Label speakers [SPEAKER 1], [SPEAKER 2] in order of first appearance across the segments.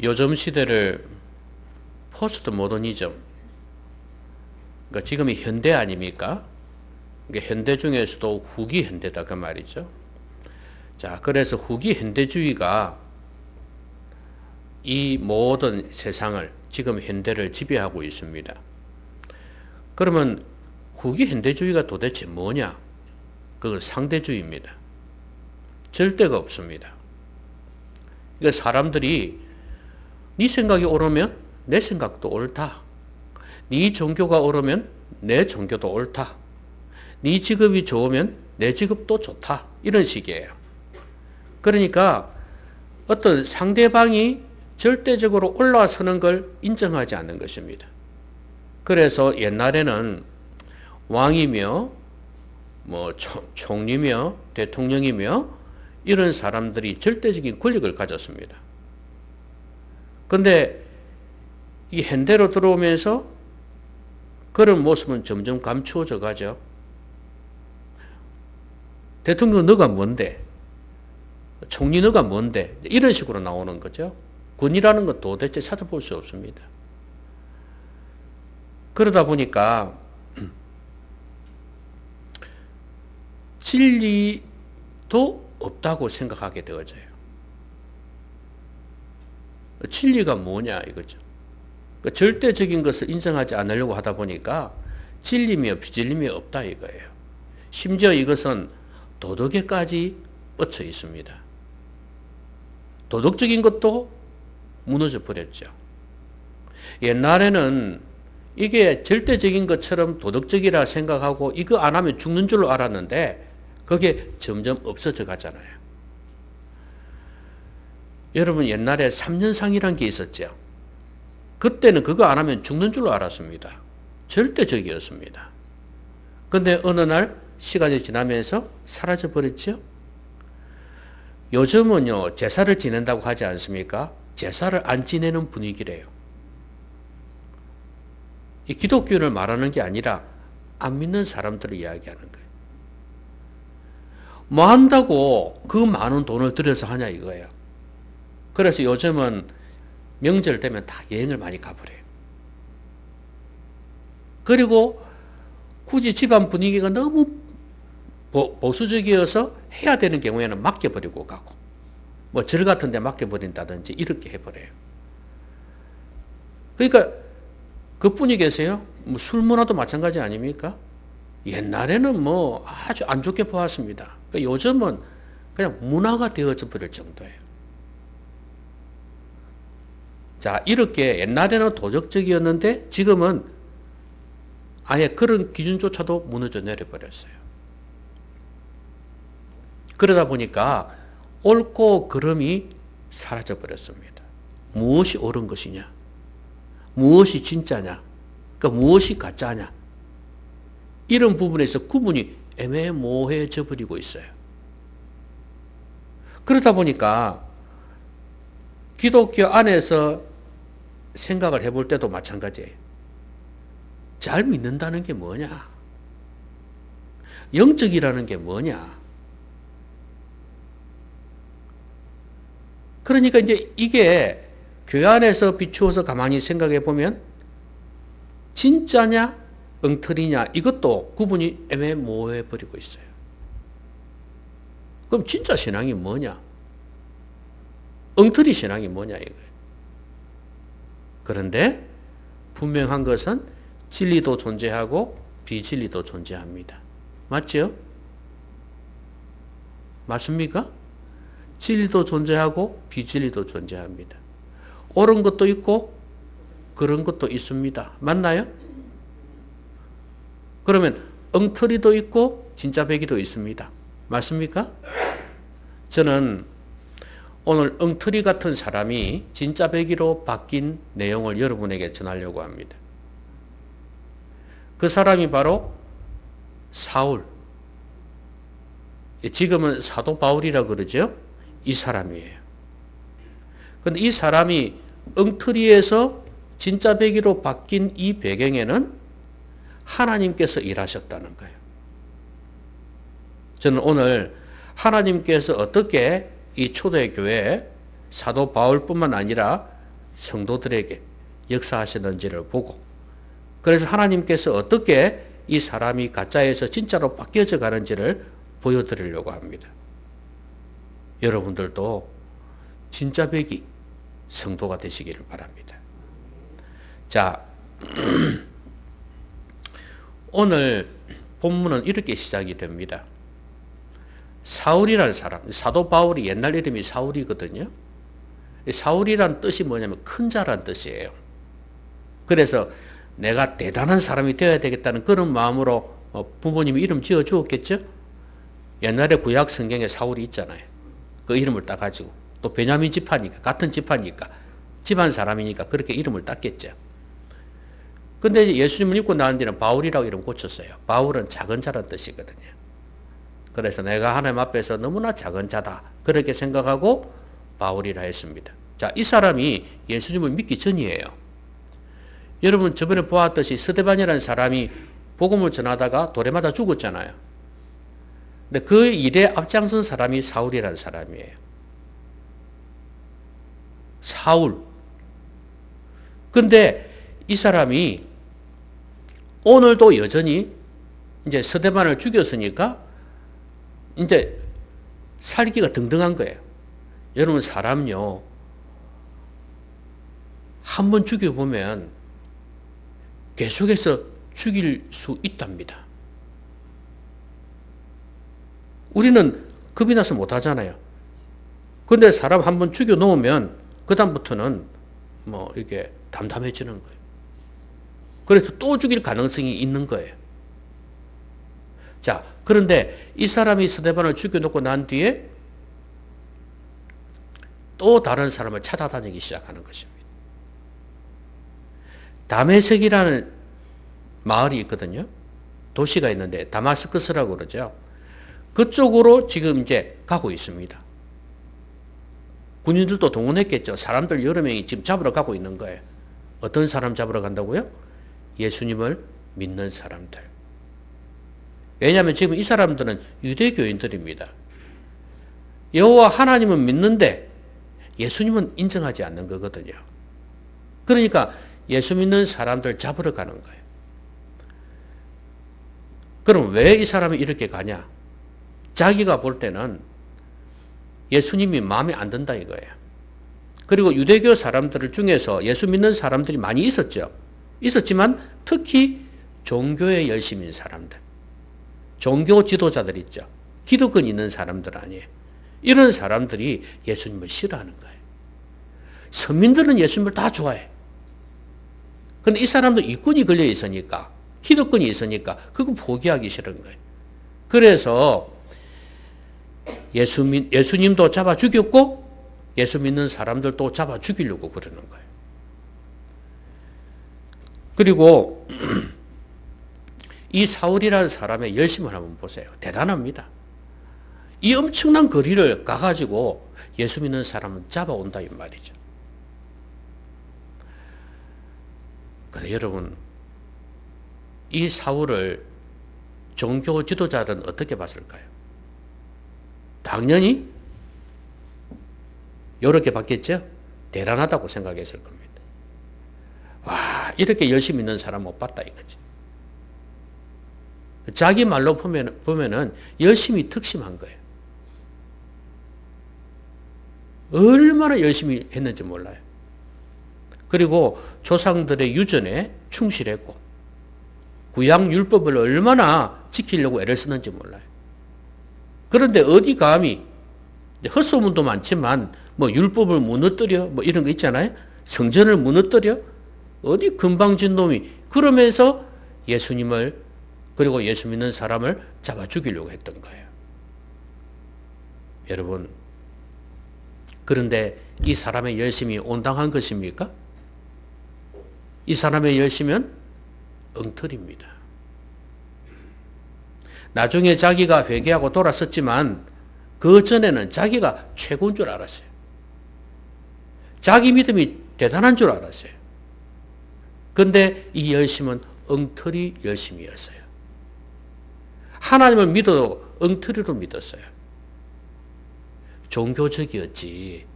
[SPEAKER 1] 요즘 시대를 포스트 모더니즘, 그러니까 지금이 현대 아닙니까? 그러니까 현대 중에서도 후기 현대다 그 말이죠. 자, 그래서 후기 현대주의가 이 모든 세상을, 지금 현대를 지배하고 있습니다. 그러면 후기 현대주의가 도대체 뭐냐? 그건 상대주의입니다. 절대가 없습니다. 그러니까 사람들이 네 생각이 옳으면 내 생각도 옳다. 네 종교가 옳으면 내 종교도 옳다. 네 직업이 좋으면 내 직업도 좋다. 이런 식이에요. 그러니까 어떤 상대방이 절대적으로 올라서는 걸 인정하지 않는 것입니다. 그래서 옛날에는 왕이며 뭐 총리며 대통령이며 이런 사람들이 절대적인 권력을 가졌습니다. 근데 이 현대로 들어오면서 그런 모습은 점점 감추어져 가죠. 대통령 너가 뭔데? 총리 너가 뭔데? 이런 식으로 나오는 거죠. 군이라는 건 도대체 찾아볼 수 없습니다. 그러다 보니까 진리도 없다고 생각하게 되어져요. 진리가 뭐냐 이거죠. 그러니까 절대적인 것을 인정하지 않으려고 하다 보니까 진리며 비진리며 없다 이거예요. 심지어 이것은 도덕에까지 뻗쳐 있습니다. 도덕적인 것도 무너져 버렸죠. 옛날에는 이게 절대적인 것처럼 도덕적이라 생각하고 이거 안 하면 죽는 줄로 알았는데 그게 점점 없어져 가잖아요. 여러분 옛날에 3년상이란 게 있었죠. 그때는 그거 안 하면 죽는 줄로 알았습니다. 절대적이었습니다. 근데 어느 날 시간이 지나면서 사라져 버렸죠. 요즘은요 제사를 지낸다고 하지 않습니까? 제사를 안 지내는 분위기래요. 이 기독교를 말하는 게 아니라 안 믿는 사람들을 이야기하는 거예요. 뭐 한다고 그 많은 돈을 들여서 하냐 이거예요. 그래서 요즘은 명절 되면 다 여행을 많이 가버려요. 그리고 굳이 집안 분위기가 너무 보수적이어서 해야 되는 경우에는 맡겨버리고 가고 뭐 절 같은 데 맡겨버린다든지 이렇게 해버려요. 그러니까 그뿐이 계세요? 뭐 술 문화도 마찬가지 아닙니까? 옛날에는 뭐 아주 안 좋게 보았습니다. 그러니까 요즘은 그냥 문화가 되어져 버릴 정도예요. 자, 이렇게 옛날에는 도덕적이었는데 지금은 아예 그런 기준조차도 무너져 내려버렸어요. 그러다 보니까 옳고 그름이 사라져 버렸습니다. 무엇이 옳은 것이냐? 무엇이 진짜냐? 그러니까 무엇이 가짜냐? 이런 부분에서 구분이 애매모호해져 버리고 있어요. 그러다 보니까 기독교 안에서 생각을 해볼 때도 마찬가지예요. 잘 믿는다는 게 뭐냐? 영적이라는 게 뭐냐? 그러니까 이제 이게 교회 안에서 비추어서 가만히 생각해 보면 진짜냐 엉터리냐 이것도 구분이 애매모호해 버리고 있어요. 그럼 진짜 신앙이 뭐냐? 엉터리 신앙이 뭐냐 이거예요. 그런데 분명한 것은 진리도 존재하고 비진리도 존재합니다. 맞죠? 맞습니까? 진리도 존재하고 비진리도 존재합니다. 옳은 것도 있고 그런 것도 있습니다. 맞나요? 그러면 엉터리도 있고 진짜 배기도 있습니다. 맞습니까? 저는 오늘 엉터리 같은 사람이 진짜 배기로 바뀐 내용을 여러분에게 전하려고 합니다. 그 사람이 바로 사울. 지금은 사도 바울이라고 그러죠. 이 사람이에요. 그런데 이 사람이 엉터리에서 진짜 배기로 바뀐 이 배경에는 하나님께서 일하셨다는 거예요. 저는 오늘 하나님께서 어떻게 이 초대교회 사도 바울뿐만 아니라 성도들에게 역사하시는지를 보고, 그래서 하나님께서 어떻게 이 사람이 가짜에서 진짜로 바뀌어져 가는지를 보여드리려고 합니다. 여러분들도 진짜 백이 성도가 되시기를 바랍니다. 자, 오늘 본문은 이렇게 시작이 됩니다. 사울이라는 사람, 사도 바울이 옛날 이름이 사울이거든요. 사울이란 뜻이 뭐냐면 큰 자란 뜻이에요. 그래서 내가 대단한 사람이 되어야 되겠다는 그런 마음으로 부모님이 이름 지어 주었겠죠. 옛날에 구약 성경에 사울이 있잖아요. 그 이름을 따가지고 또 베냐민 지파니까, 같은 지파니까, 집안 사람이니까 그렇게 이름을 땄겠죠. 근데 예수님을 믿고 나온 뒤는 바울이라고 이름 고쳤어요. 바울은 작은 자란 뜻이거든요. 그래서 내가 하나님 앞에서 너무나 작은 자다, 그렇게 생각하고 바울이라 했습니다. 자, 이 사람이 예수님을 믿기 전이에요. 여러분 저번에 보았듯이 스데반이라는 사람이 복음을 전하다가 돌에 맞아 죽었잖아요. 근데 그 일에 앞장선 사람이 사울이라는 사람이에요. 사울. 근데 이 사람이 오늘도 여전히 이제 스데반을 죽였으니까 이제 살기가 등등한 거예요. 여러분 사람요, 한 번 죽여보면 계속해서 죽일 수 있답니다. 우리는 겁이 나서 못하잖아요. 근데 사람 한 번 죽여 놓으면 그다음부터는 뭐 이게 담담해지는 거예요. 그래서 또 죽일 가능성이 있는 거예요. 자, 그런데 이 사람이 스데반을 죽여놓고 난 뒤에 또 다른 사람을 찾아다니기 시작하는 것입니다. 다메섹이라는 마을이 있거든요. 도시가 있는데 다마스커스라고 그러죠. 그쪽으로 지금 이제 가고 있습니다. 군인들도 동원했겠죠. 사람들 여러 명이 지금 잡으러 가고 있는 거예요. 어떤 사람 잡으러 간다고요? 예수님을 믿는 사람들. 왜냐하면 지금 이 사람들은 유대교인들입니다. 여호와 하나님은 믿는데 예수님은 인정하지 않는 거거든요. 그러니까 예수 믿는 사람들 잡으러 가는 거예요. 그럼 왜 이 사람이 이렇게 가냐? 자기가 볼 때는 예수님이 마음에 안 든다 이거예요. 그리고 유대교 사람들 중에서 예수 믿는 사람들이 많이 있었죠. 있었지만 특히 종교에 열심인 사람들, 종교 지도자들 있죠. 기득권 있는 사람들 아니에요. 이런 사람들이 예수님을 싫어하는 거예요. 서민들은 예수님을 다 좋아해. 근데 이 사람도 이권이 걸려 있으니까, 기득권이 있으니까 그거 포기하기 싫은 거예요. 그래서 예수님도 잡아 죽였고 예수 믿는 사람들도 잡아 죽이려고 그러는 거예요. 그리고 이 사울이라는 사람의 열심을 한번 보세요. 대단합니다. 이 엄청난 거리를 가가지고 예수 믿는 사람은 잡아온다 이 말이죠. 그래서 여러분, 이 사울을 종교 지도자들은 어떻게 봤을까요? 당연히 이렇게 봤겠죠? 대단하다고 생각했을 겁니다. 와, 이렇게 열심히 있는 사람 못 봤다 이거지. 자기 말로 보면은 열심히 특심한 거예요. 얼마나 열심히 했는지 몰라요. 그리고 조상들의 유전에 충실했고 구약 율법을 얼마나 지키려고 애를 쓰는지 몰라요. 그런데 어디 감히, 헛소문도 많지만 뭐 율법을 무너뜨려 뭐 이런 거 있잖아요. 성전을 무너뜨려 어디 금방진 놈이 그러면서 예수님을, 그리고 예수 믿는 사람을 잡아 죽이려고 했던 거예요. 여러분, 그런데 이 사람의 열심이 온당한 것입니까? 이 사람의 열심은 엉터리입니다. 나중에 자기가 회개하고 돌아섰지만 그 전에는 자기가 최고인 줄 알았어요. 자기 믿음이 대단한 줄 알았어요. 그런데 이 열심은 엉터리 열심이었어요. 하나님을 믿어도 엉터리로 믿었어요. 종교적이었지.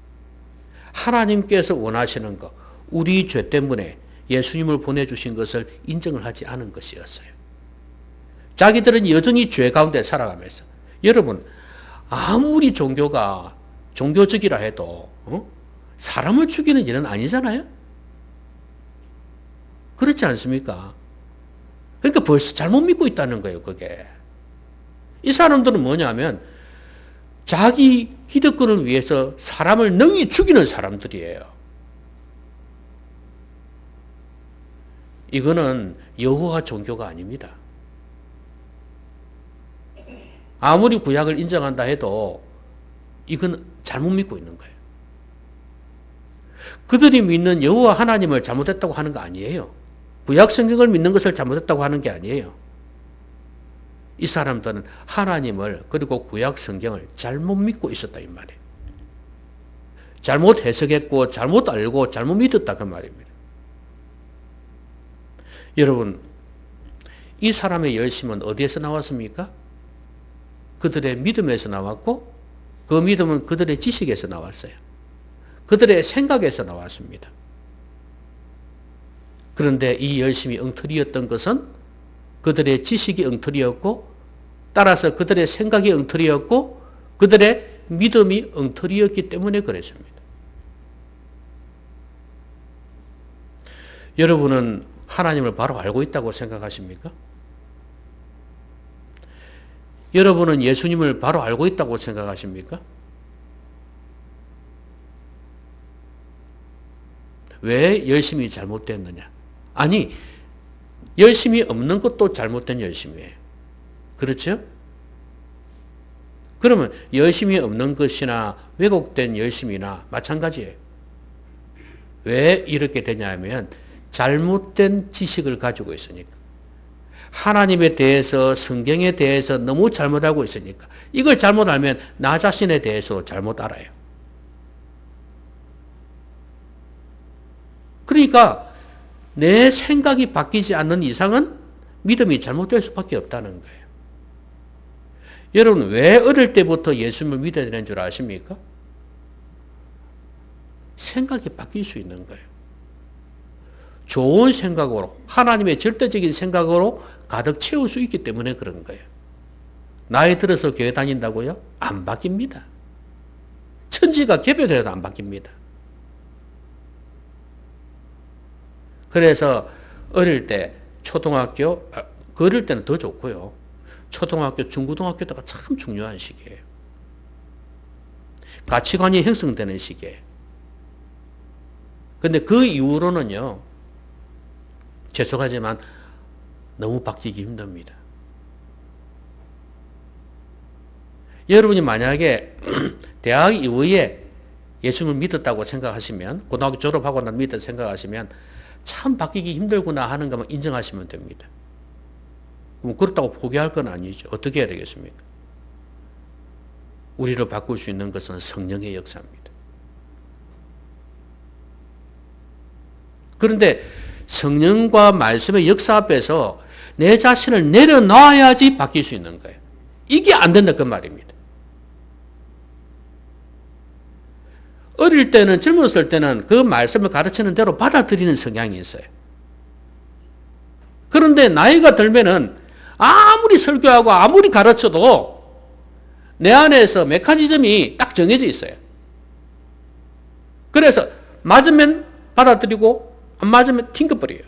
[SPEAKER 1] 하나님께서 원하시는 거, 우리 죄 때문에 예수님을 보내주신 것을 인정을 하지 않은 것이었어요. 자기들은 여전히 죄 가운데 살아가면서. 여러분, 아무리 종교가 종교적이라 해도 사람을 죽이는 일은 아니잖아요. 그렇지 않습니까? 그러니까 벌써 잘못 믿고 있다는 거예요, 그게. 이 사람들은 뭐냐면 자기 기득권을 위해서 사람을 능히 죽이는 사람들이에요. 이거는 여호와 종교가 아닙니다. 아무리 구약을 인정한다 해도 이건 잘못 믿고 있는 거예요. 그들이 믿는 여호와 하나님을 잘못했다고 하는 거 아니에요. 구약 성경을 믿는 것을 잘못했다고 하는 게 아니에요. 이 사람들은 하나님을 그리고 구약 성경을 잘못 믿고 있었다 이 말이에요. 잘못 해석했고 잘못 알고 잘못 믿었다 그 말입니다. 여러분, 이 사람의 열심은 어디에서 나왔습니까? 그들의 믿음에서 나왔고 그 믿음은 그들의 지식에서 나왔어요. 그들의 생각에서 나왔습니다. 그런데 이 열심이 엉터리였던 것은 그들의 지식이 엉터리였고 따라서 그들의 생각이 엉터리였고 그들의 믿음이 엉터리였기 때문에 그랬습니다. 여러분은 하나님을 바로 알고 있다고 생각하십니까? 여러분은 예수님을 바로 알고 있다고 생각하십니까? 왜 열심이 잘못됐느냐? 아니, 열심이 없는 것도 잘못된 열심이에요. 그렇죠? 그러면 열심이 없는 것이나 왜곡된 열심이나 마찬가지예요. 왜 이렇게 되냐면 잘못된 지식을 가지고 있으니까. 하나님에 대해서 성경에 대해서 너무 잘못 알고 있으니까. 이걸 잘못 알면 나 자신에 대해서 잘못 알아요. 그러니까 내 생각이 바뀌지 않는 이상은 믿음이 잘못될 수밖에 없다는 거예요. 여러분, 왜 어릴 때부터 예수님을 믿어야 되는 줄 아십니까? 생각이 바뀔 수 있는 거예요. 좋은 생각으로, 하나님의 절대적인 생각으로 가득 채울 수 있기 때문에 그런 거예요. 나이 들어서 교회 다닌다고요? 안 바뀝니다. 천지가 개벽해도 안 바뀝니다. 그래서 어릴 때 초등학교, 어릴 때는 더 좋고요. 초등학교, 중고등학교 때가 참 중요한 시기예요. 가치관이 형성되는 시기예요. 근데 그 이후로는요, 죄송하지만 너무 바뀌기 힘듭니다. 여러분이 만약에 대학 이후에 예수님을 믿었다고 생각하시면, 고등학교 졸업하고 난 믿었다고 생각하시면 참 바뀌기 힘들구나 하는 것만 인정하시면 됩니다. 그럼 그렇다고 포기할 건 아니죠. 어떻게 해야 되겠습니까? 우리를 바꿀 수 있는 것은 성령의 역사입니다. 그런데 성령과 말씀의 역사 앞에서 내 자신을 내려놔야지 바뀔 수 있는 거예요. 이게 안 된다 그 말입니다. 어릴 때는, 젊었을 때는 그 말씀을 가르치는 대로 받아들이는 성향이 있어요. 그런데 나이가 들면은 아무리 설교하고 아무리 가르쳐도 내 안에서 메커니즘이 딱 정해져 있어요. 그래서 맞으면 받아들이고 안 맞으면 튕겨버려요.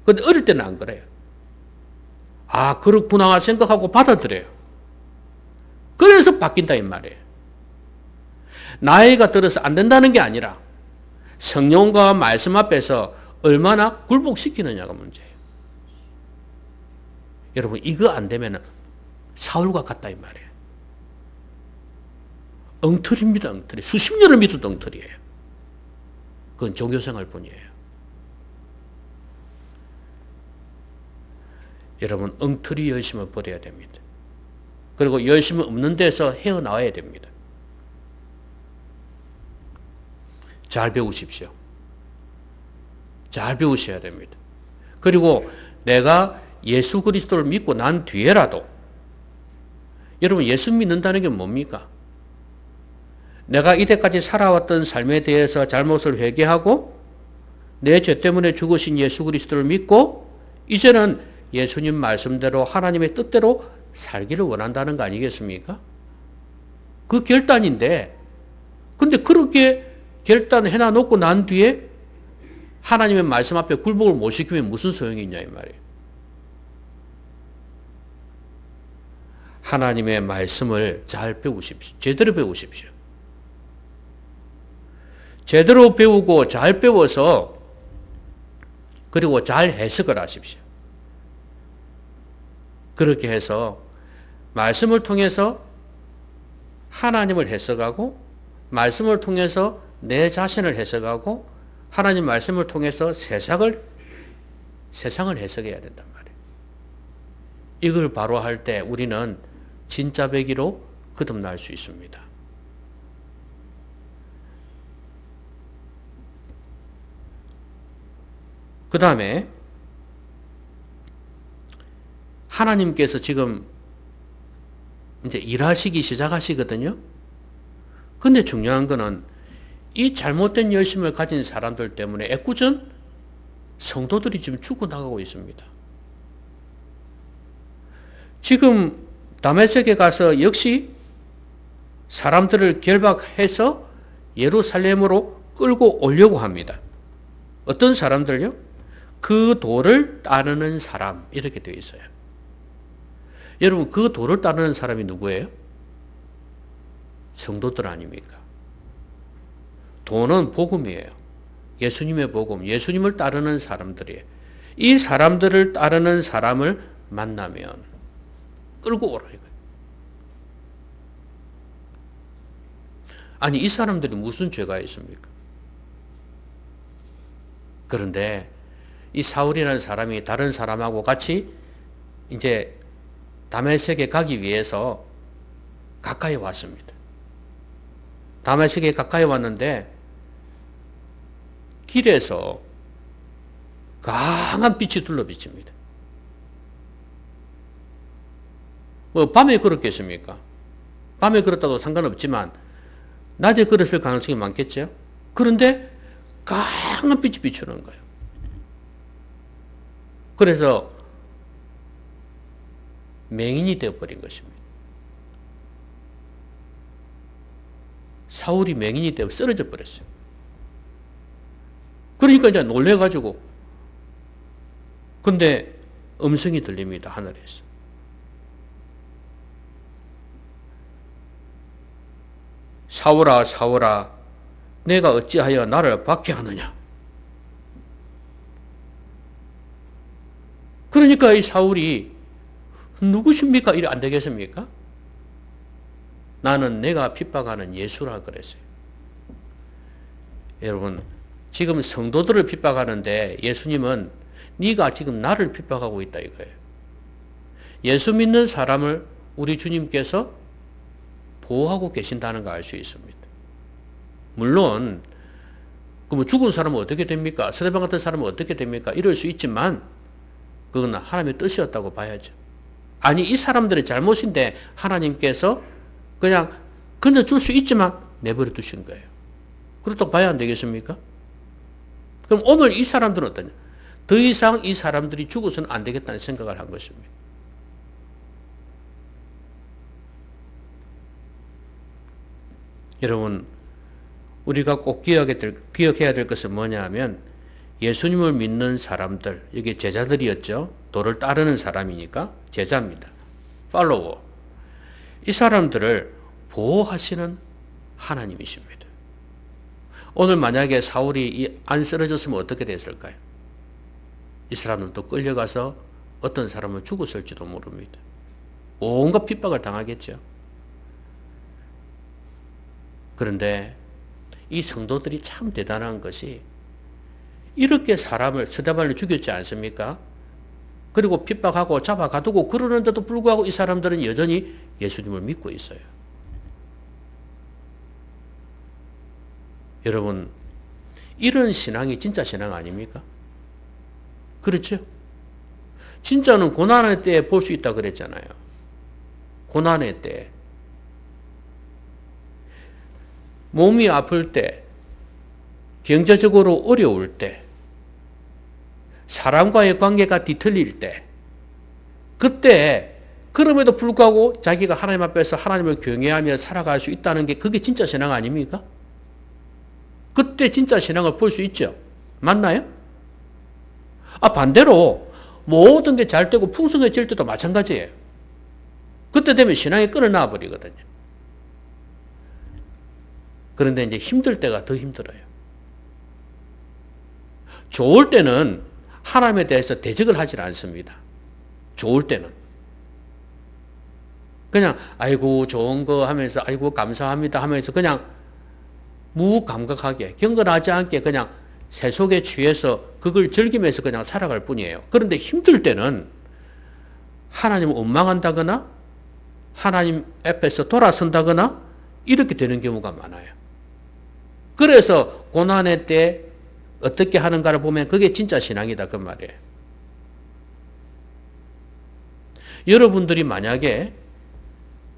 [SPEAKER 1] 근데 어릴 때는 안 그래요. 아, 그렇구나 생각하고 받아들여요. 그래서 바뀐다 이 말이에요. 나이가 들어서 안 된다는 게 아니라 성령과 말씀 앞에서 얼마나 굴복시키느냐가 문제예요. 여러분, 이거 안 되면 사울과 같다 이 말이에요. 엉터리입니다. 엉터리. 수십 년을 믿어도 엉터리예요. 그건 종교생활 뿐이에요. 여러분, 엉터리 열심을 버려야 됩니다. 그리고 열심이 없는 데서 헤어나와야 됩니다. 잘 배우십시오. 잘 배우셔야 됩니다. 그리고 내가 예수 그리스도를 믿고 난 뒤에라도, 여러분, 예수 믿는다는 게 뭡니까? 내가 이때까지 살아왔던 삶에 대해서 잘못을 회개하고 내 죄 때문에 죽으신 예수 그리스도를 믿고 이제는 예수님 말씀대로 하나님의 뜻대로 살기를 원한다는 거 아니겠습니까? 그 결단인데, 근데 그렇게 결단해 놔놓고 난 뒤에 하나님의 말씀 앞에 굴복을 못 시키면 무슨 소용이 있냐 이 말이에요. 하나님의 말씀을 잘 배우십시오. 제대로 배우십시오. 제대로 배우고 잘 배워서 그리고 잘 해석을 하십시오. 그렇게 해서 말씀을 통해서 하나님을 해석하고 말씀을 통해서 내 자신을 해석하고 하나님 말씀을 통해서 세상을 해석해야 된단 말이에요. 이걸 바로 할 때 우리는 진짜 배기로 거듭날 수 있습니다. 그 다음에 하나님께서 지금 이제 일하시기 시작하시거든요. 근데 중요한 거는 이 잘못된 열심을 가진 사람들 때문에 애꿎은 성도들이 지금 죽어나가고 있습니다. 지금 다메섹에 가서 역시 사람들을 결박해서 예루살렘으로 끌고 오려고 합니다. 어떤 사람들요? 그 도를 따르는 사람 이렇게 되어 있어요. 여러분 그 도를 따르는 사람이 누구예요? 성도들 아닙니까? 도는 복음이에요. 예수님의 복음, 예수님을 따르는 사람들이에요. 이 사람들을 따르는 사람을 만나면 끌고 오라 이거예요. 아니 이 사람들이 무슨 죄가 있습니까? 그런데 이 사울이라는 사람이 다른 사람하고 같이 이제 다메섹에 가기 위해서 가까이 왔습니다. 다메섹에 가까이 왔는데 길에서 강한 빛이 둘러비칩니다. 뭐 밤에 걸었겠습니까? 밤에 걸었다고 상관없지만 낮에 걸었을 가능성이 많겠죠. 그런데 강한 빛이 비추는 거예요. 그래서 맹인이 되어버린 것입니다. 사울이 맹인이 되어 쓰러져 버렸어요. 그러니까 이제 놀래가지고 근데 음성이 들립니다. 하늘에서. 사울아 사울아 내가 어찌하여 나를 박해하느냐. 그러니까 이 사울이 누구십니까? 이래 안 되겠습니까? 나는 내가 핍박하는 예수라 그랬어요. 여러분 지금 성도들을 핍박하는데 예수님은 네가 지금 나를 핍박하고 있다 이거예요. 예수 믿는 사람을 우리 주님께서 보호하고 계신다는 걸 알 수 있습니다. 물론 그럼 죽은 사람은 어떻게 됩니까? 스데반 같은 사람은 어떻게 됩니까? 이럴 수 있지만 그건 하나님의 뜻이었다고 봐야죠. 아니 이 사람들의 잘못인데 하나님께서 그냥 건져줄 수 있지만 내버려 두신 거예요. 그렇다고 봐야 안 되겠습니까? 그럼 오늘 이 사람들은 어떠냐? 더 이상 이 사람들이 죽어서는 안 되겠다는 생각을 한 것입니다. 여러분 우리가 꼭 기억해야 될 것은 뭐냐 하면 예수님을 믿는 사람들, 여기 제자들이었죠. 도를 따르는 사람이니까 제자입니다. 팔로워. 이 사람들을 보호하시는 하나님이십니다. 오늘 만약에 사울이 안 쓰러졌으면 어떻게 됐을까요? 이 사람들도 끌려가서 어떤 사람은 죽었을지도 모릅니다. 온갖 핍박을 당하겠죠. 그런데 이 성도들이 참 대단한 것이 이렇게 사람을 스데반을 죽였지 않습니까? 그리고 핍박하고 잡아가두고 그러는데도 불구하고 이 사람들은 여전히 예수님을 믿고 있어요. 여러분 이런 신앙이 진짜 신앙 아닙니까? 그렇죠? 진짜는 고난의 때에 볼 수 있다고 그랬잖아요. 고난의 때. 몸이 아플 때, 경제적으로 어려울 때, 사람과의 관계가 뒤틀릴 때, 그때 그럼에도 불구하고 자기가 하나님 앞에서 하나님을 경외하며 살아갈 수 있다는 게 그게 진짜 신앙 아닙니까? 그때 진짜 신앙을 볼 수 있죠. 맞나요? 반대로 모든 게 잘 되고 풍성해질 때도 마찬가지예요. 그때 되면 신앙이 끊어놔 버리거든요. 그런데 이제 힘들 때가 더 힘들어요. 좋을 때는 하나님에 대해서 대적을 하질 않습니다. 좋을 때는. 그냥 아이고 좋은 거 하면서 아이고 감사합니다 하면서 그냥 무감각하게 경건하지 않게 그냥 세속에 취해서 그걸 즐기면서 그냥 살아갈 뿐이에요. 그런데 힘들 때는 하나님을 원망한다거나 하나님 앞에서 돌아선다거나 이렇게 되는 경우가 많아요. 그래서 고난의 때 어떻게 하는가를 보면 그게 진짜 신앙이다 그 말이에요. 여러분들이 만약에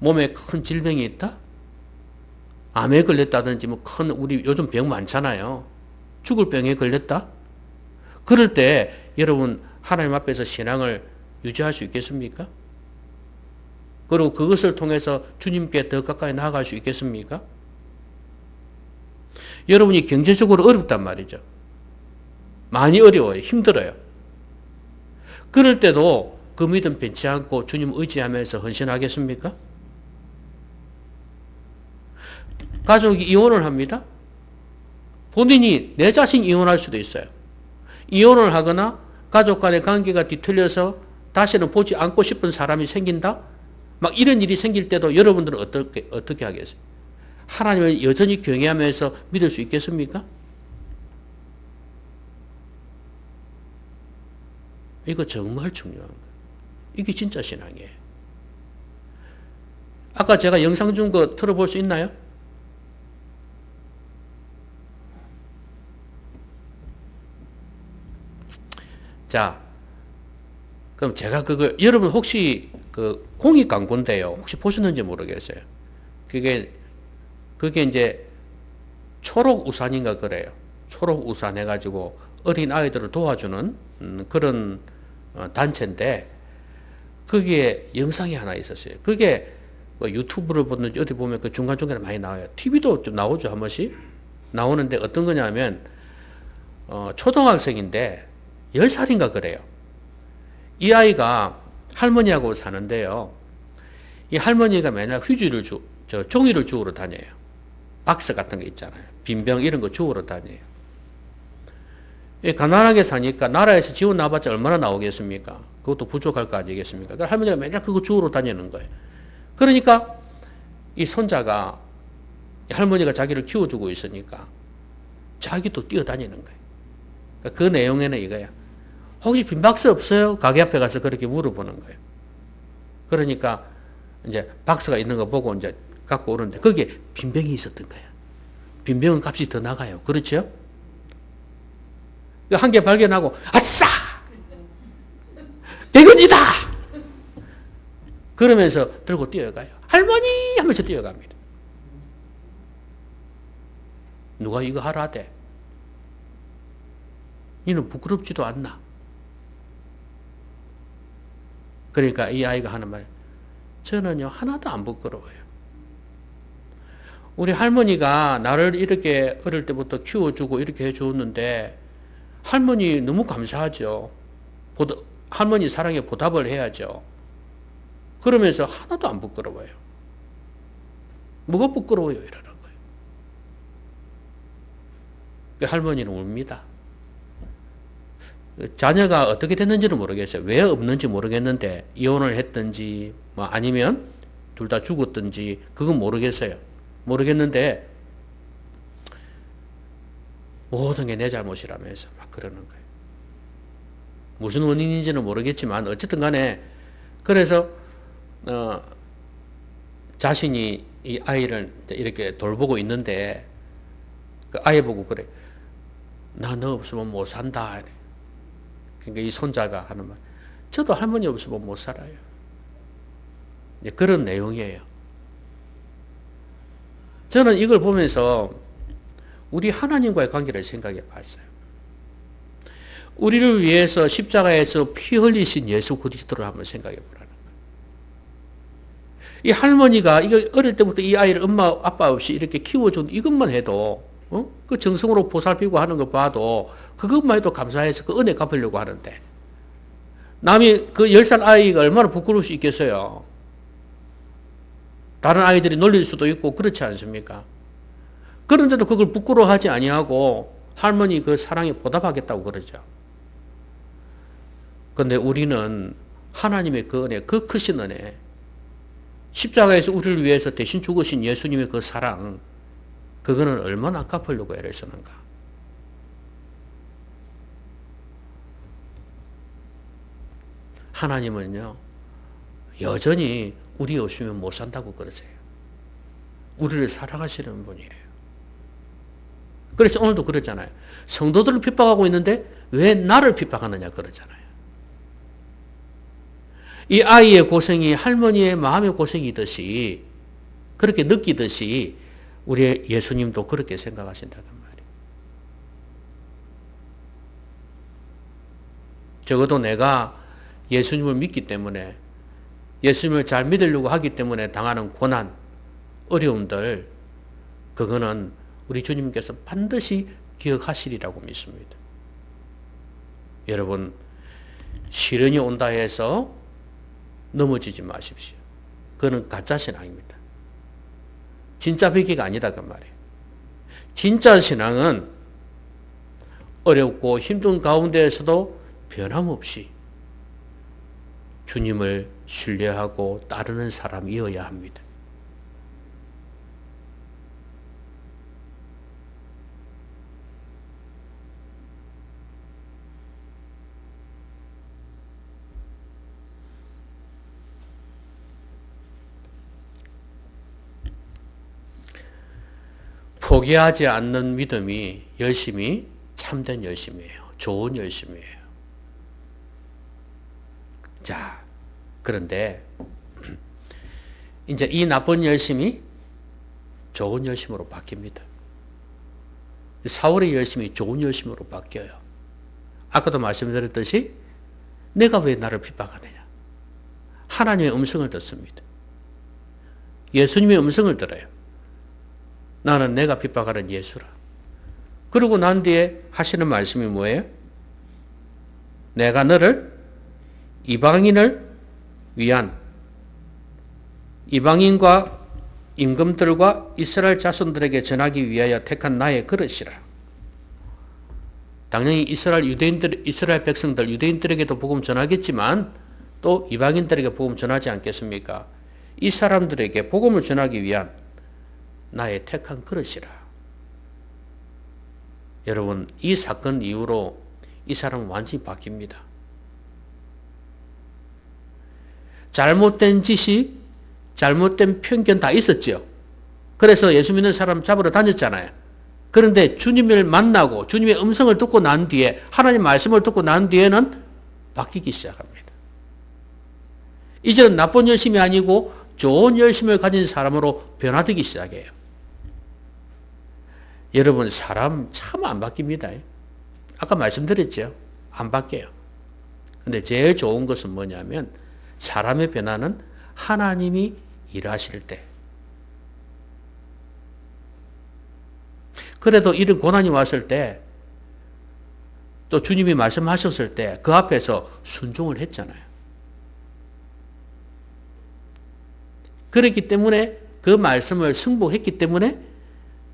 [SPEAKER 1] 몸에 큰 질병이 있다? 암에 걸렸다든지 뭐 큰 우리 요즘 병 많잖아요. 죽을 병에 걸렸다? 그럴 때 여러분 하나님 앞에서 신앙을 유지할 수 있겠습니까? 그리고 그것을 통해서 주님께 더 가까이 나아갈 수 있겠습니까? 여러분이 경제적으로 어렵단 말이죠. 많이 어려워요. 힘들어요. 그럴 때도 그 믿음 변치 않고 주님 의지하면서 헌신하겠습니까? 가족이 이혼을 합니다. 본인이 내 자신이 이혼할 수도 있어요. 이혼을 하거나 가족 간의 관계가 뒤틀려서 다시는 보지 않고 싶은 사람이 생긴다? 막 이런 일이 생길 때도 여러분들은 어떻게 하겠어요? 하나님을 여전히 경외하면서 믿을 수 있겠습니까? 이거 정말 중요한 거예요. 이게 진짜 신앙이에요. 아까 제가 영상 준 거 들어볼 수 있나요? 자, 그럼 제가 그걸, 여러분 혹시 그 공익 광고인데요. 혹시 보셨는지 모르겠어요. 그게 이제 초록 우산인가 그래요. 초록 우산 해가지고 어린 아이들을 도와주는 그런 단체인데, 거기에 영상이 하나 있었어요. 그게 뭐 유튜브를 보는지 어디 보면 그 중간중간에 많이 나와요. TV도 좀 나오죠, 한 번씩. 나오는데 어떤 거냐면, 초등학생인데 10살인가 그래요. 이 아이가 할머니하고 사는데요. 이 할머니가 맨날 휴지를 종이를 주우러 다녀요. 박스 같은 거 있잖아요. 빈병 이런 거 주우러 다녀요. 가난하게 사니까 나라에서 지원 나봤자 얼마나 나오겠습니까? 그것도 부족할 거 아니겠습니까? 그러니까 할머니가 맨날 그거 주우러 다니는 거예요. 그러니까 이 손자가 할머니가 자기를 키워주고 있으니까 자기도 뛰어다니는 거예요. 그러니까 그 내용에는 이거야. 혹시 빈 박스 없어요? 가게 앞에 가서 그렇게 물어보는 거예요. 그러니까 이제 박스가 있는 거 보고 이제 갖고 오는데 거기에 빈병이 있었던 거야. 빈병은 값이 더 나가요. 그렇죠? 한 개 발견하고 아싸! 100원이다! 그러면서 들고 뛰어가요. 할머니! 하면서 뛰어갑니다. 누가 이거 하라 대? 니는 부끄럽지도 않나? 그러니까 이 아이가 하는 말, 저는요 하나도 안 부끄러워요. 우리 할머니가 나를 이렇게 어릴 때부터 키워주고 이렇게 해주었는데 할머니 너무 감사하죠. 할머니 사랑에 보답을 해야죠. 그러면서 하나도 안 부끄러워요. 뭐가 부끄러워요? 이러는 거예요. 할머니는 웁니다. 자녀가 어떻게 됐는지는 모르겠어요. 왜 없는지 모르겠는데 이혼을 했든지 뭐 아니면 둘 다 죽었든지 그건 모르겠어요. 모르겠는데 모든 게 내 잘못이라면서 막 그러는 거예요. 무슨 원인인지는 모르겠지만 어쨌든 간에 그래서 자신이 이 아이를 이렇게 돌보고 있는데 그 아이 보고 그래. 나 너 없으면 못 산다. 그러니까 이 손자가 하는 말. 저도 할머니 없으면 못 살아요. 그런 내용이에요. 저는 이걸 보면서 우리 하나님과의 관계를 생각해 봤어요. 우리를 위해서 십자가에서 피 흘리신 예수 그리스도를 한번 생각해 보라는 거예요. 이 할머니가 이거 어릴 때부터 이 아이를 엄마 아빠 없이 이렇게 키워준 이것만 해도 그 정성으로 보살피고 하는 거 봐도 그것만 해도 감사해서 그 은혜 갚으려고 하는데 남이 그 10살 아이가 얼마나 부끄러울 수 있겠어요. 다른 아이들이 놀릴 수도 있고 그렇지 않습니까? 그런데도 그걸 부끄러워하지 아니하고 할머니 그 사랑에 보답하겠다고 그러죠. 그런데 우리는 하나님의 그 은혜, 그 크신 은혜, 십자가에서 우리를 위해서 대신 죽으신 예수님의 그 사랑, 그거는 얼마나 갚으려고 애를 쓰는가. 하나님은요, 여전히 우리 없으면 못 산다고 그러세요. 우리를 사랑하시는 분이에요. 그래서 오늘도 그러잖아요. 성도들을 핍박하고 있는데 왜 나를 핍박하느냐 그러잖아요. 이 아이의 고생이 할머니의 마음의 고생이듯이 그렇게 느끼듯이 우리 예수님도 그렇게 생각하신다는 말이에요. 적어도 내가 예수님을 믿기 때문에 예수님을 잘 믿으려고 하기 때문에 당하는 고난, 어려움들 그거는 우리 주님께서 반드시 기억하시리라고 믿습니다. 여러분 시련이 온다 해서 넘어지지 마십시오. 그건 가짜 신앙입니다. 진짜 배기가 아니다 그 말이에요. 진짜 신앙은 어렵고 힘든 가운데에서도 변함없이 주님을 신뢰하고 따르는 사람이어야 합니다. 포기하지 않는 믿음이 열심이 참된 열심이에요. 좋은 열심이에요. 자, 그런데 이제 이 나쁜 열심이 좋은 열심으로 바뀝니다. 사울의 열심이 좋은 열심으로 바뀌어요. 아까도 말씀드렸듯이 내가 왜 나를 핍박하느냐. 하나님의 음성을 듣습니다. 예수님의 음성을 들어요. 나는 내가 핍박하는 예수라. 그러고 난 뒤에 하시는 말씀이 뭐예요? 내가 너를 이방인을 위한 이방인과 임금들과 이스라엘 자손들에게 전하기 위하여 택한 나의 그릇이라. 당연히 이스라엘 백성들, 유대인들에게도 복음 전하겠지만 또 이방인들에게 복음 전하지 않겠습니까? 이 사람들에게 복음을 전하기 위한 나의 택한 그릇이라. 여러분, 이 사건 이후로 이 사람은 완전히 바뀝니다. 잘못된 지식, 잘못된 편견 다 있었죠. 그래서 예수 믿는 사람 잡으러 다녔잖아요. 그런데 주님을 만나고 주님의 음성을 듣고 난 뒤에, 하나님 말씀을 듣고 난 뒤에는 바뀌기 시작합니다. 이제는 나쁜 열심이 아니고 좋은 열심을 가진 사람으로 변화되기 시작해요. 여러분, 사람 참 안 바뀝니다. 아까 말씀드렸죠. 안 바뀌어요. 근데 제일 좋은 것은 뭐냐면 사람의 변화는 하나님이 일하실 때. 그래도 이런 고난이 왔을 때, 또 주님이 말씀하셨을 때 그 앞에서 순종을 했잖아요. 그렇기 때문에 그 말씀을 승복했기 때문에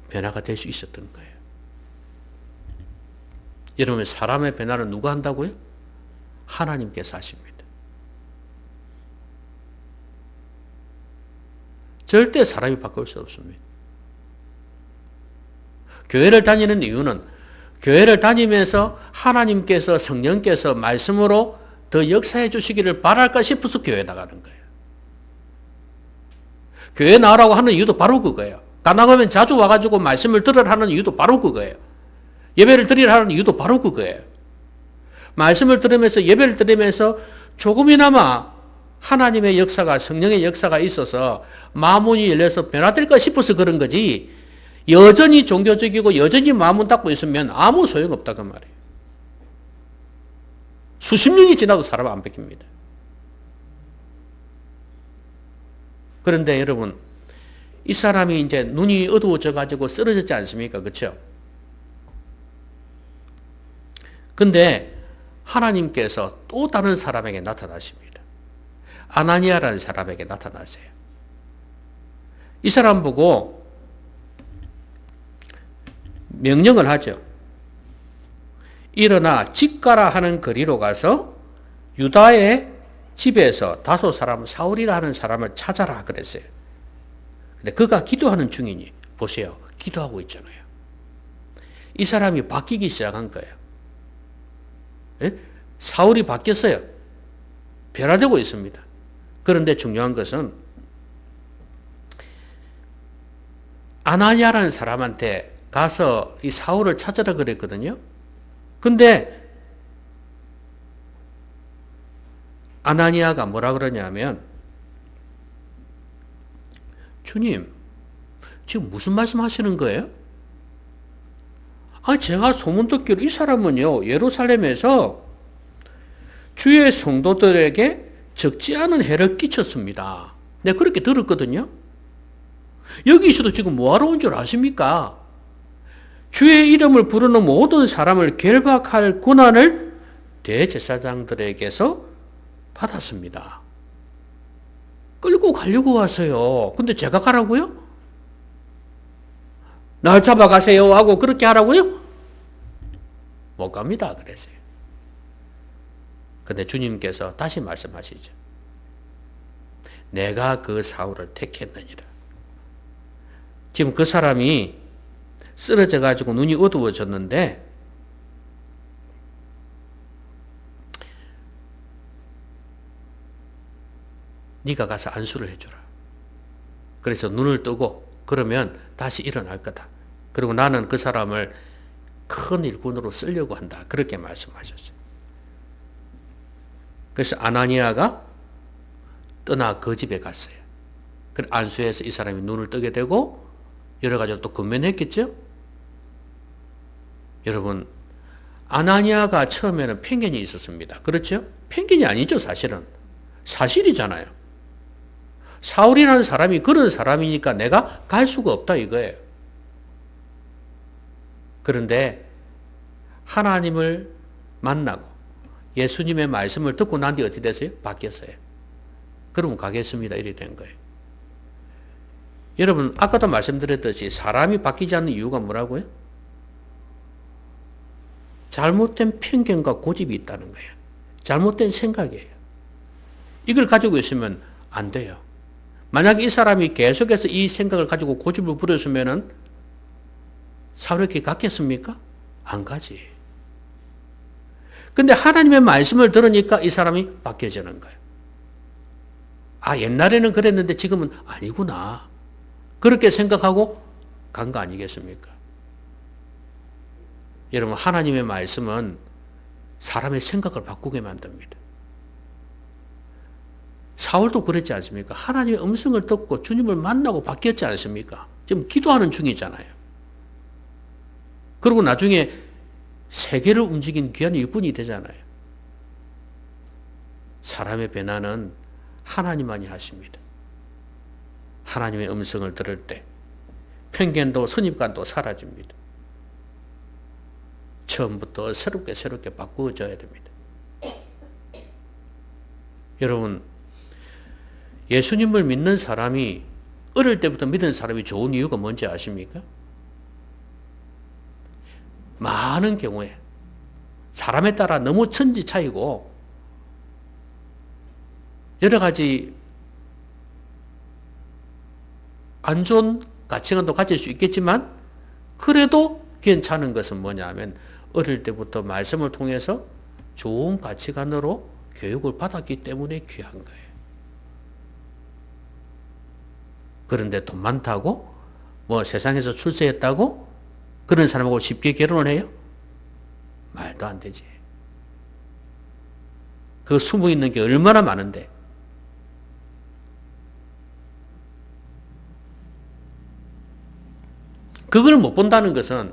[SPEAKER 1] 변화가 될 수 있었던 거예요. 여러분, 사람의 변화를 누가 한다고요? 하나님께서 하십니다. 절대 사람이 바꿀 수 없습니다. 교회를 다니는 이유는 교회를 다니면서 하나님께서, 성령께서 말씀으로 더 역사해 주시기를 바랄까 싶어서 교회 나가는 거예요. 교회 나오라고 하는 이유도 바로 그거예요. 가나가면 자주 와가지고 말씀을 들으라 하는 이유도 바로 그거예요. 예배를 드리라 하는 이유도 바로 그거예요. 말씀을 들으면서, 예배를 드리면서 조금이나마 하나님의 역사가, 성령의 역사가 있어서 마음문이 열려서 변화될까 싶어서 그런 거지, 여전히 종교적이고 여전히 마음문 닫고 있으면 아무 소용없다 그 말이에요. 수십 년이 지나도 사람 안 바뀝니다. 그런데 여러분, 이 사람이 이제 눈이 어두워져 가지고 쓰러졌지 않습니까? 그렇죠? 근데 하나님께서 또 다른 사람에게 나타나십니다. 아나니아라는 사람에게 나타나세요. 이 사람 보고 명령을 하죠. 일어나 집 가라 하는 거리로 가서 유다의 집에서 다소 사람, 사울이라 하는 사람을 찾아라 그랬어요. 근데 그가 기도하는 중이니 보세요. 기도하고 있잖아요. 이 사람이 바뀌기 시작한 거예요. 예? 사울이 바뀌었어요. 변화되고 있습니다. 그런데 중요한 것은 아나니아라는 사람한테 가서 이 사울을 찾으라 그랬거든요. 근데 아나니아가 뭐라 그러냐면 주님, 지금 무슨 말씀 하시는 거예요? 아, 제가 소문 듣기로 이 사람은요, 예루살렘에서 주의 성도들에게 적지 않은 해를 끼쳤습니다. 내가 그렇게 들었거든요. 여기서도 지금 뭐하러 온 줄 아십니까? 주의 이름을 부르는 모든 사람을 결박할 권한을 대제사장들에게서 받았습니다. 끌고 가려고 왔어요. 근데 제가 가라고요? 날 잡아가세요 하고 그렇게 하라고요? 못 갑니다. 그랬어요. 근데 주님께서 다시 말씀하시죠. 내가 그 사울을 택했느니라. 지금 그 사람이 쓰러져 가지고 눈이 어두워졌는데 네가 가서 안수를 해주라. 그래서 눈을 뜨고 그러면 다시 일어날 거다. 그리고 나는 그 사람을 큰 일꾼으로 쓰려고 한다. 그렇게 말씀하셨어요. 그래서 아나니아가 떠나 그 집에 갔어요. 안수해서 이 사람이 눈을 뜨게 되고 여러 가지로 또 건면했겠죠? 여러분, 아나니아가 처음에는 편견이 있었습니다. 그렇죠? 편견이 아니죠, 사실은. 사실이잖아요. 사울이라는 사람이 그런 사람이니까 내가 갈 수가 없다 이거예요. 그런데 하나님을 만나고 예수님의 말씀을 듣고 난 뒤 어떻게 됐어요? 바뀌었어요. 그러면 가겠습니다. 이렇게 된 거예요. 여러분, 아까도 말씀드렸듯이 사람이 바뀌지 않는 이유가 뭐라고요? 잘못된 편견과 고집이 있다는 거예요. 잘못된 생각이에요. 이걸 가지고 있으면 안 돼요. 만약 이 사람이 계속해서 이 생각을 가지고 고집을 부렸으면 사울에게 갔겠습니까? 안 가지. 근데 하나님의 말씀을 들으니까 이 사람이 바뀌어지는 거예요. 아, 옛날에는 그랬는데 지금은 아니구나. 그렇게 생각하고 간 거 아니겠습니까? 여러분, 하나님의 말씀은 사람의 생각을 바꾸게 만듭니다. 사울도 그랬지 않습니까? 하나님의 음성을 듣고 주님을 만나고 바뀌었지 않습니까? 지금 기도하는 중이잖아요. 그리고 나중에 세계를 움직인 귀한 일꾼이 되잖아요. 사람의 변화는 하나님만이 하십니다. 하나님의 음성을 들을 때 편견도 선입관도 사라집니다. 처음부터 새롭게 바꾸어져야 됩니다. 여러분, 예수님을 믿는 사람이 어릴 때부터 믿는 사람이 좋은 이유가 뭔지 아십니까? 많은 경우에 사람에 따라 너무 천지 차이고 여러 가지 안 좋은 가치관도 가질 수 있겠지만 그래도 괜찮은 것은 뭐냐면 어릴 때부터 말씀을 통해서 좋은 가치관으로 교육을 받았기 때문에 귀한 거예요. 그런데 돈 많다고 뭐 세상에서 출세했다고 그런 사람하고 쉽게 결혼을 해요? 말도 안 되지. 그 숨어 있는 게 얼마나 많은데. 그걸 못 본다는 것은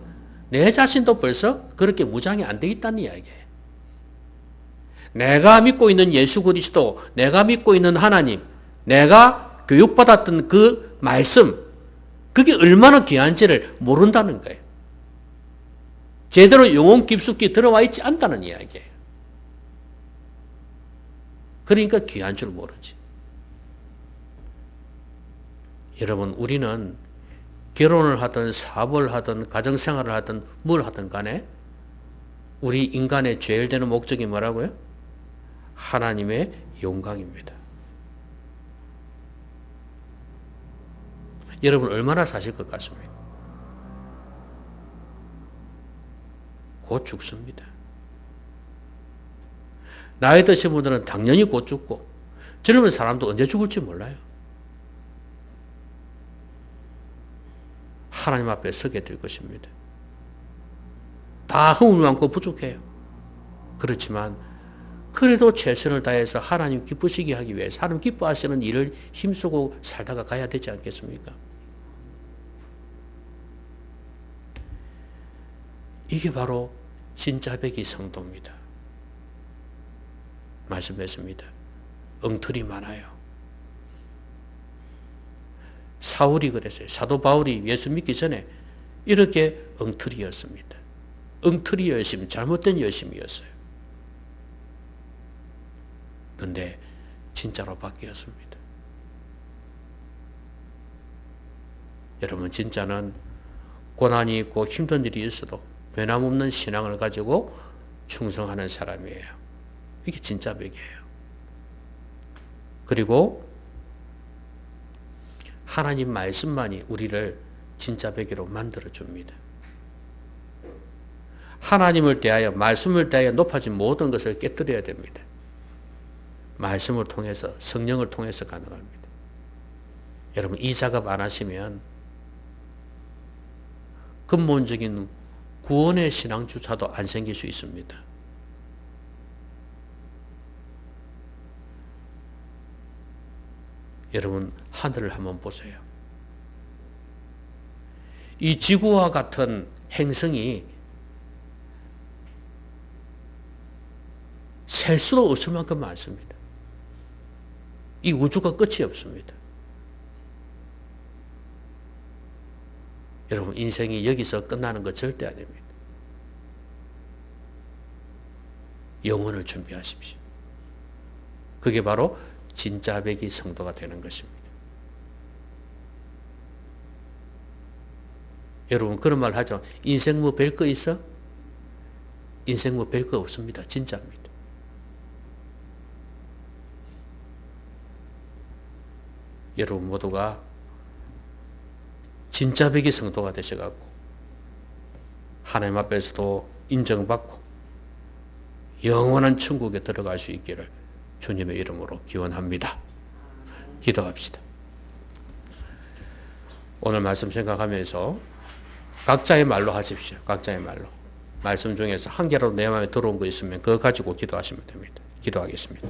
[SPEAKER 1] 내 자신도 벌써 그렇게 무장이 안 돼 있다는 이야기예요. 내가 믿고 있는 예수 그리스도, 내가 믿고 있는 하나님, 내가 교육받았던 그 말씀, 그게 얼마나 귀한지를 모른다는 거예요. 제대로 영혼 깊숙이 들어와 있지 않다는 이야기예요. 그러니까 귀한 줄 모르지. 여러분, 우리는 결혼을 하든 사업을 하든 가정생활을 하든 뭘 하든 간에 우리 인간의 제일 되는 목적이 뭐라고요? 하나님의 영광입니다. 여러분 얼마나 사실 것 같습니까? 곧 죽습니다. 나이 드신 분들은 당연히 곧 죽고 젊은 사람도 언제 죽을지 몰라요. 하나님 앞에 서게 될 것입니다. 다 허물 많고 부족해요. 그렇지만 그래도 최선을 다해서 하나님 기쁘시게 하기 위해서 하나님 기뻐하시는 일을 힘쓰고 살다가 가야 되지 않겠습니까? 이게 바로 진짜 배기 성도입니다. 말씀했습니다. 엉터리 많아요. 사울이 그랬어요. 사도 바울이 예수 믿기 전에 이렇게 엉터리였습니다. 엉터리 열심, 잘못된 열심이었어요. 근데 진짜로 바뀌었습니다. 여러분, 진짜는 고난이 있고 힘든 일이 있어도 변함없는 신앙을 가지고 충성하는 사람이에요. 이게 진짜 백이에요. 그리고 하나님 말씀만이 우리를 진짜 백이로 만들어줍니다. 하나님을 대하여, 말씀을 대하여 높아진 모든 것을 깨뜨려야 됩니다. 말씀을 통해서, 성령을 통해서 가능합니다. 여러분, 이 작업 안 하시면 근본적인 구원의 신앙주차도 안 생길 수 있습니다. 여러분, 하늘을 한번 보세요. 이 지구와 같은 행성이 셀 수도 없을 만큼 많습니다. 이 우주가 끝이 없습니다. 여러분, 인생이 여기서 끝나는 거 절대 아닙니다. 영혼을 준비하십시오. 그게 바로 진짜 백이 성도가 되는 것입니다. 여러분, 그런 말 하죠. 인생 뭐 별 거 있어? 인생 뭐 별 거 없습니다. 진짜입니다. 여러분 모두가 진짜 백이 성도가 되셔갖고 하나님 앞에서도 인정받고 영원한 천국에 들어갈 수 있기를 주님의 이름으로 기원합니다. 기도합시다. 오늘 말씀 생각하면서 각자의 말로 하십시오. 각자의 말로. 말씀 중에서 한 개라도 내 마음에 들어온 거 있으면 그거 가지고 기도하시면 됩니다. 기도하겠습니다.